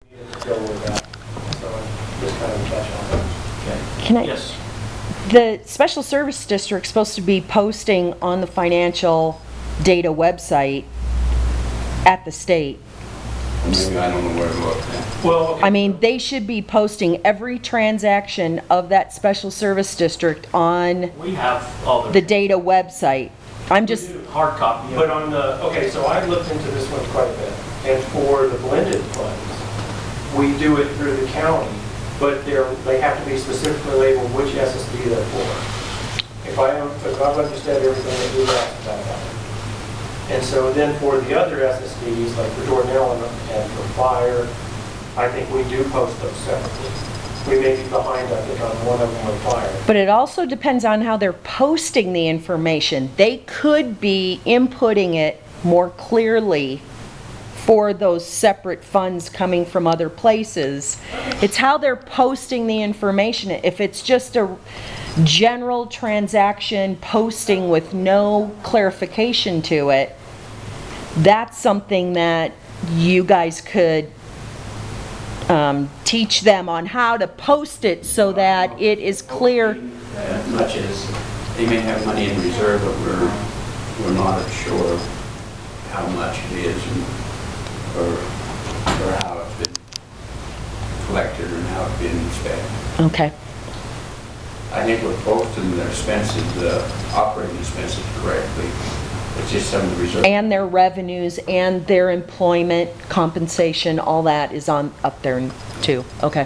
Go with that. So just kind of catch on that. Okay. Can I? Yes. The Special Service District's supposed to be posting on the financial data website at the state. Maybe I don't know where to look at. Well, okay. I mean, they should be posting every transaction of that Special Service District on We have all the data website. I'm We just, do hard copy. But on the, okay, so I looked into this one quite a bit. And for the blended funds, we do it through the county, but they have to be specifically labeled which SSD they're for. If I've understood everything that you asked about. And so then for the other SSDs, like for Jordan and for Fire, I think we do post those separately. We may be behind, I think, on one of them with Fire. but it also depends on how they're posting the information. They could be inputting it more clearly for those separate funds coming from other places. It's how they're posting the information. If it's just a general transaction posting with no clarification to it, that's something that you guys could teach them on how to post it so that it is clear. As much as they may have money in reserve, but we're not sure how much it is or how it's been collected and how it's been spent. Okay. I think we're posting their expenses, the operating expenses correctly. It's just some of the reserve. And their revenues and their employment compensation, all that is on up there too. Okay.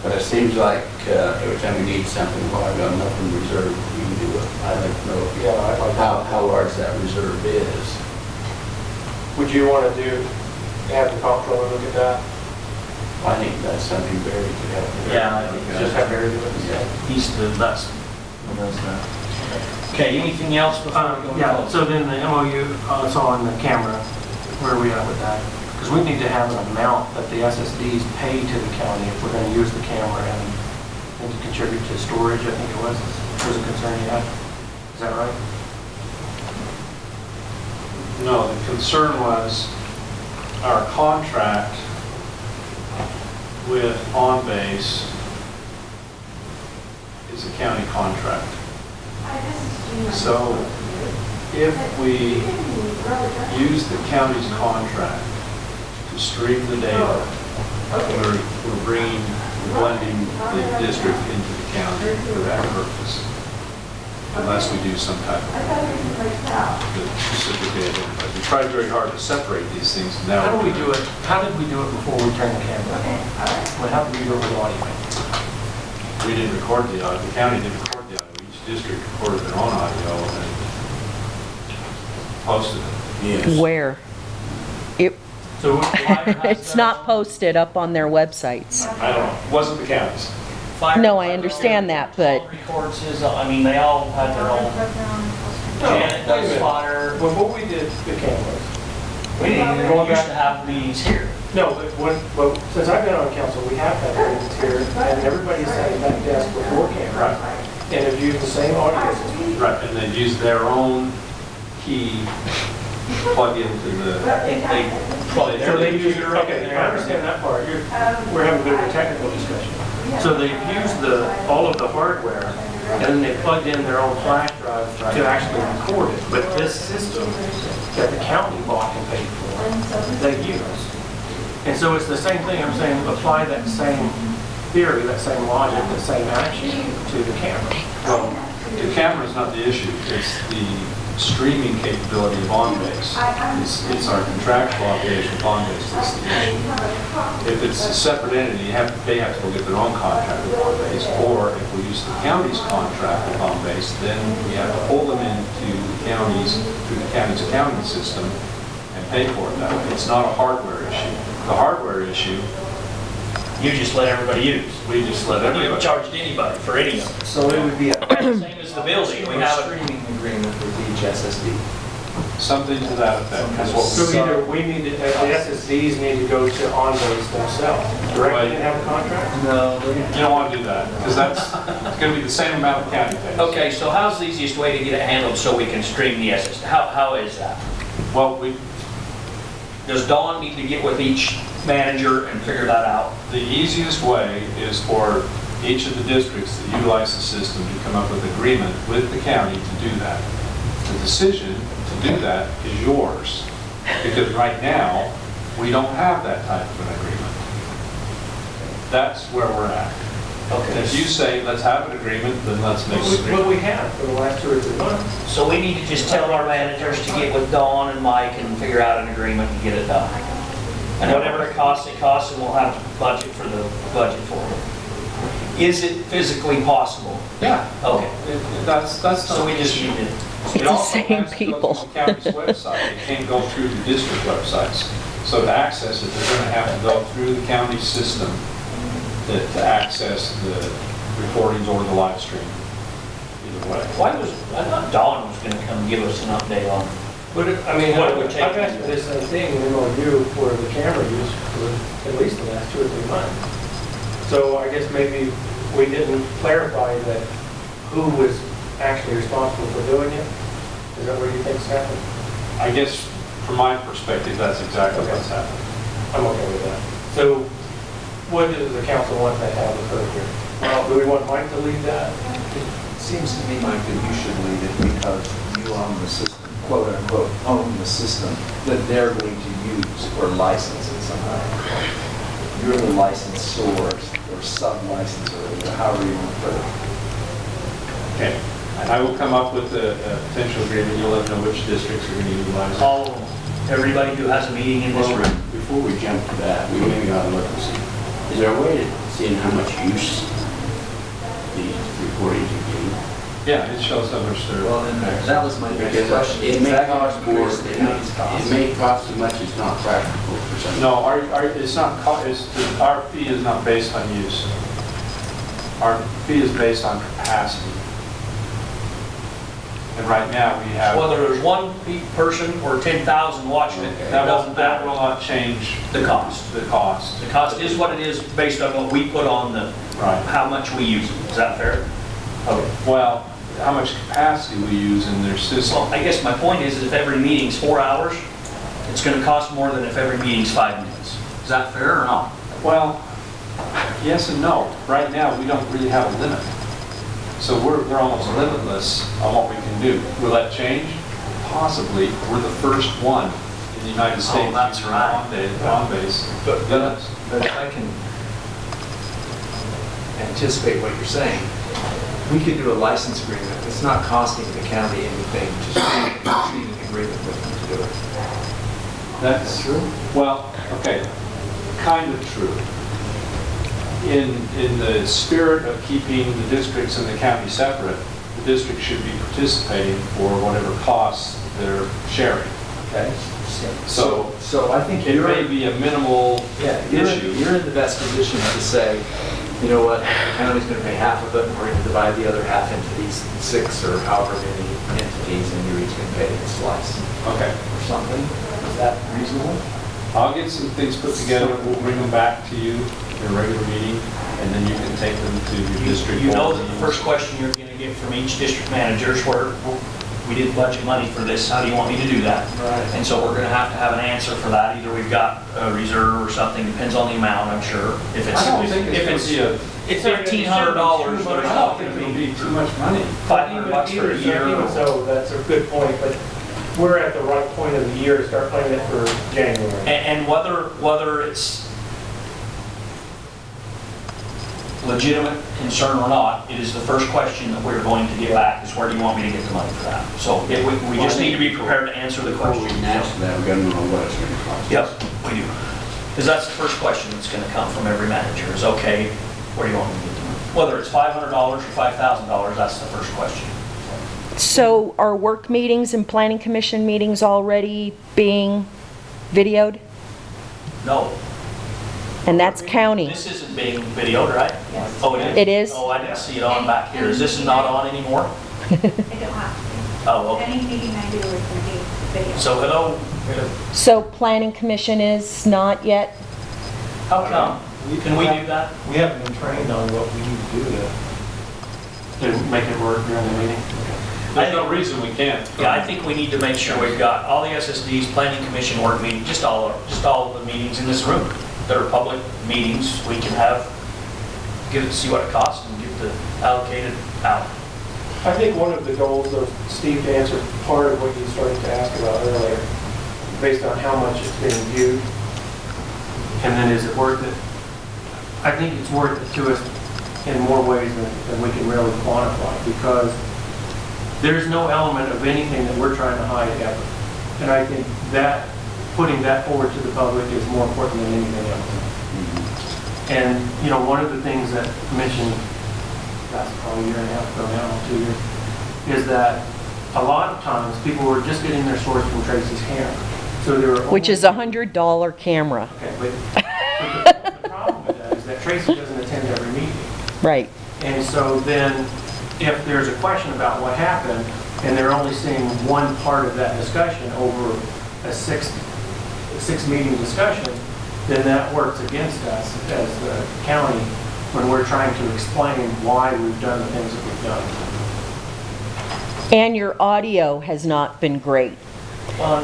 But it seems like every time we need something, well, I've got enough in reserve, we can do it. I'd like to know Yeah, I'd like how large that reserve is. Would you want to have the comptroller look at that? I think that's something Barry could help with. Yeah, I think Just have Barry do it? Yeah. He's the best who does that. Okay, anything else before we go? Yeah, so then the MOU, it's on the camera, where are we at with that? Because we need to have an amount that the SSDs pay to the county if we're going to use the camera and to contribute to storage, I think it was a concern you had. Is that right? No, the concern was our contract with OnBase is a county contract. So if we use the county's contract to stream the data, we're blending the district into the county for that purpose. Unless we do some type of specific data. We tried very hard to separate these things. Now How did we do it? How did we do it before we turned the camera on? Well, how did we do it with audio? We didn't record the audio. The county didn't record the audio. Each district recorded their own audio and posted it. Yes. Where? It, So Fire has it's their not own? posted up on their websites. I don't know. It wasn't the county's. Fire No, I has their understand own. that, but- All records his, I mean, they all had their own. Janet wait a does minute. fire. Well, what we did, the cameras. We didn't even Going used back- to have meetings here. No, but since I've been on council, we have had meetings here, and everybody's sat at that desk before camera, and have used the same audio system. Right, and they use their own key plug into the. They plug So their they use, computer in okay, I there. understand that part. We're having a bit of a technical discussion. So they've used all of the hardware, and then they plugged in their own flash drive to actually record it. But this system that the county bought and paid for, they use. And so it's the same thing, I'm saying, apply that same theory, that same logic, that same action to the camera. Well, the camera's not the issue. It's the streaming capability of OnBase. It's our contractual obligation of OnBase that's the issue. If it's a separate entity, they have to go get their own contract with OnBase, or if we use the county's contract with OnBase, then we have to pull them into the counties, through the county's accounting system, and pay for it that way. It's not a hardware issue. The hardware issue, You just let everybody use. we just let We haven't everybody. charged anybody for any of it. So it would be a Same as the building. We have a streaming agreement with each SSD. Something to that effect. That's what So we either we need to, the SSDs need to go to OnBase themselves, directly and have a contract? No, You don't want to do that, because that's going to be the same amount the county pays. Okay, so how's the easiest way to get it handled so we can stream the SSD? How is that? Well, we, Does Dawn need to get with each manager and figure that out? The easiest way is for each of the districts that utilize the system to come up with agreement with the county to do that. The decision to do that is yours, because right now, we don't have that type of an agreement. That's where we're at. Okay. If you say, let's have an agreement, then let's make an What agreement. we have for the last 2 or 3 months. So we need to just tell our managers to get with Dawn and Mike and figure out an agreement and get it done. And whatever it costs, and we'll have to budget for it. Is it physically possible? Yeah. Okay. That's So we just need to, It's the same people. It also has to go through the county's website. It can't go through the district websites. So to access it, they're going to have to go through the county system to access the recordings or the live stream. Either way. I thought Dawn was gonna come give us an update on. But I mean, What it would take. I've asked for this same thing, an MOU for the camera use for at least the last 2 or 3 months. So I guess maybe we didn't clarify that who was actually responsible for doing it. Is that what you think's happened? I guess from my perspective, that's exactly what's happening. I'm okay with that. So what does the council want to have occur here? Do we want Mike to lead that? It seems to me, Mike, that you should lead it because you own the system, quote unquote, own the system that they're going to use or license it somehow. You're the licensor or sub-licensor, or however you want to put it. Okay. And I will come up with a potential agreement. You'll let me know which districts are going to utilize it. All of them. Everybody who has a meeting in this Well, room. before we jump to that, we maybe ought to look and see, is there a way to see how much use these recordings are getting? Yeah, it shows how much they're. Well, then that was my next Because question. it may Exactly cost more, increase the county's cost. it may cost as much as not practical for some. No, it's not, our fee is not based on use. Our fee is based on capacity. And right now, we have, Whether there's one person or 10,000 watching it, it doesn't that will matter. not change The cost. the cost. The cost is what it is based on what we put on the, Right. how much we use it. Is that fair? Okay. Well, how much capacity we use in their system. Well, I guess my point is if every meeting's 4 hours, it's gonna cost more than if every meeting's 5 minutes. Is that fair or not? Well, yes and no. Right now, we don't really have a limit. So we're almost limitless on what we can do. Will that change? Possibly. We're the first one in the United States. that's using right. on-base. But Yes. if I can anticipate what you're saying, we could do a license agreement. It's not costing the county anything to stream an agreement with them to do it. That's true? Well, okay, kind of true. In the spirit of keeping the districts and the county separate, the district should be participating for whatever costs they're sharing. Okay? So So I think it you're, may be a minimal yeah, issue. you're in the best position to say, you know what, the county's going to pay half of it, and we're going to divide the other half into these 6 or however many entities, and you're each going to pay a slice Okay, or something. Is that reasonable? I'll get some things put together, we'll bring them back to you in a regular meeting, and then you can take them to your district. You know board that the meetings. first question you're gonna get from each district manager is where, we did budget money for this, how do you want me to do that? Right. And so we're gonna have to have an answer for that, either we've got a reserve or something, depends on the amount, I'm sure. If it's, I don't think it's if going it's, to be a, it's $1,500, but it's I not don't think gonna it'll be be too much money. $500 for a year. Even so, that's a good point, but we're at the right point of the year to start planning it for January. And whether it's legitimate concern or not, it is the first question that we're going to get back, is where do you want me to get the money for that? So we just need to be prepared to answer the Before we question. can answer that, we gotta know what it's gonna cost. Yep, we do. Because that's the first question that's gonna come from every manager, is okay, where do you want me to get the money? Whether it's $500 or $5,000, that's the first question. So are work meetings and planning commission meetings already being videoed? No, And that's county. this isn't being videoed, right? Yes. Oh, it is? It is? Oh, I didn't see it on back here. Is this not on anymore? I don't have Oh, to. okay. Any meeting I do is going to be video. So hello, So planning commission is not yet? how come? Can we do that? We haven't been trained on what we need to do to make it work during the meeting. There's no reason we can't. Yeah, I think we need to make sure we've got all the SSDs, planning commission work meetings, just all of the meetings in this room. that are public meetings, we can have, see what it costs and get the allocated out. I think one of the goals of Steve, to answer part of what you started to ask about earlier, based on how much it's being viewed, and then is it worth it? I think it's worth it to us in more ways than we can really quantify, because there's no element of anything that we're trying to hide ever. And I think that, putting that forward to the public is more important than anything else. And, you know, one of the things that I mentioned, that's probably a year and a half ago now, 2 years, is that a lot of times people were just getting their source from Tracy's camera. So there were Which is a $100 camera. Okay, but the problem with that is that Tracy doesn't attend every meeting. Right. And so then, if there's a question about what happened, and they're only seeing one part of that discussion over a six meeting discussion, then that works against us as the county when we're trying to explain why we've done the things that we've done. And your audio has not been great,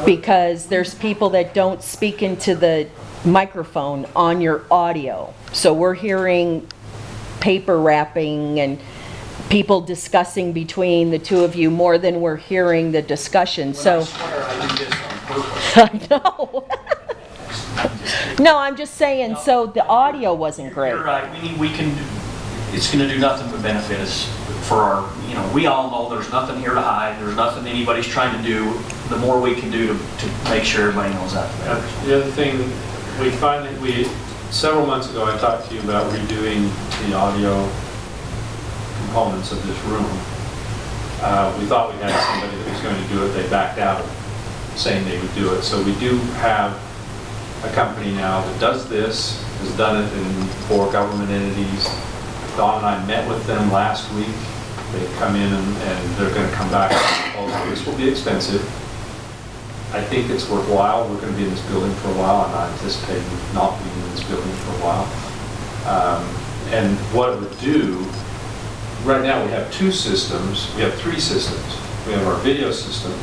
because there's people that don't speak into the microphone on your audio. So we're hearing paper wrapping and people discussing between the two of you more than we're hearing the discussion. So I swear I do this on purpose. I know. No, I'm just saying, so the audio wasn't great. You're right, we can, it's gonna do nothing but benefit us for our, you know, we all know there's nothing here to hide, there's nothing anybody's trying to do. The more we can do to make sure everybody knows that, the better. The other thing, several months ago, I talked to you about redoing the audio components of this room. We thought we had somebody that was going to do it. They backed out saying they would do it. So we do have a company now that does this, has done it in 4 government entities. Dawn and I met with them last week. They've come in and they're going to come back with a proposal. This will be expensive. I think it's worthwhile. We're going to be in this building for a while. I'm not anticipating not being in this building for a while. And what it would do, right now we have 2 systems. We have 3 systems. We have our video system,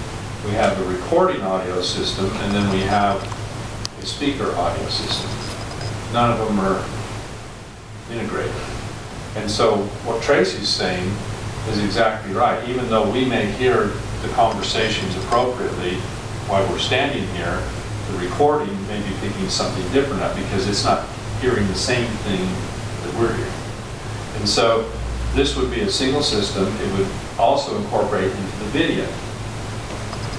we have a recording audio system, and then we have a speaker audio system. None of them are integrated. And so what Tracy's saying is exactly right. Even though we may hear the conversations appropriately while we're standing here, the recording may be picking something different up because it's not hearing the same thing that we're hearing. And so this would be a single system. It would also incorporate into the video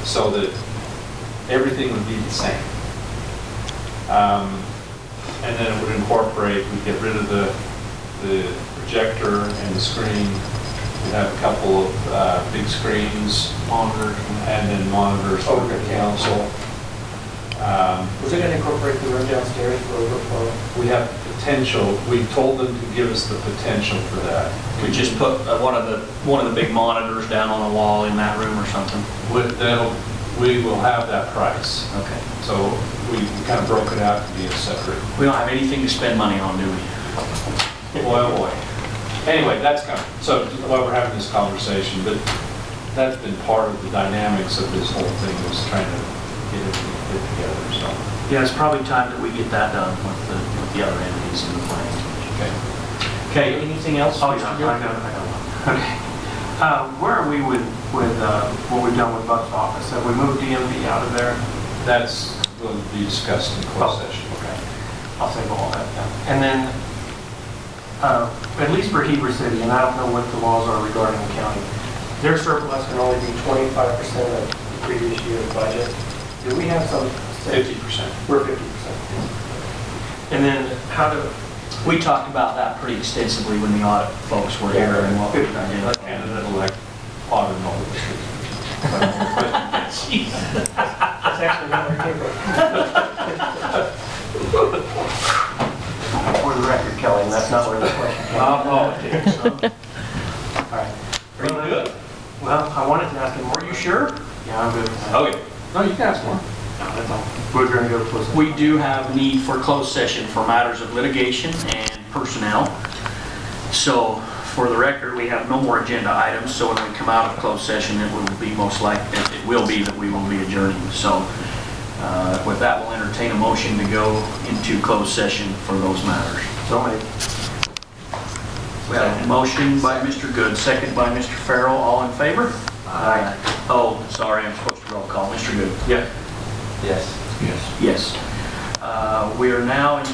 so that everything would be the same. And then it would incorporate, we'd get rid of the projector and the screen. We'd have a couple of big screens, monitors, and then monitors for the council. Was it going to incorporate the room downstairs for overflow? We have potential. We told them to give us the potential for that. We just put one of the big monitors down on the wall in that room or something. We will have that price. Okay. So we kind of broke it out to be a separate. We don't have anything to spend money on, do we? Boy. Anyway, that's coming. So while we're having this conversation, but that's been part of the dynamics of this whole thing, was trying to get everything fit together. So Yeah, it's probably time that we get that done with the other entities in the plan. okay. Okay, anything else? Oh, yeah, I got one. Okay. Where are we with what we've done with Buck's office? Have we moved DMV out of there? That's going to be discussed in closed session. Okay. I'll save all that then. And then, at least for Heber City, and I don't know what the laws are regarding the county, their surplus can only be 25% of the previous year's budget. Do we have some? 50%. We're 50%. And then how do, We talked about that pretty extensively when the audit folks were here and what we've done. Candidate elect audit all the that's actually not where it came from. For the record, Kelly, that's not where the question came from. politics. All right. Are you good? Well, I wanted to ask him, were you sure? Yeah, I'm good. Okay. No, you can ask one. No, that's all. We're going to go to close session. We do have need for closed session for matters of litigation and personnel. So, for the record, we have no more agenda items, so when we come out of closed session, it will be most likely, it will be that we will be adjourning. So, With that, we'll entertain a motion to go into closed session for those matters. So many. We have a motion by Mr. Good, second by Mr. Farrell. All in favor? Aye. Oh, sorry, I'm supposed to roll call. Mr. Good? Yeah. Yes. Yes. We are now in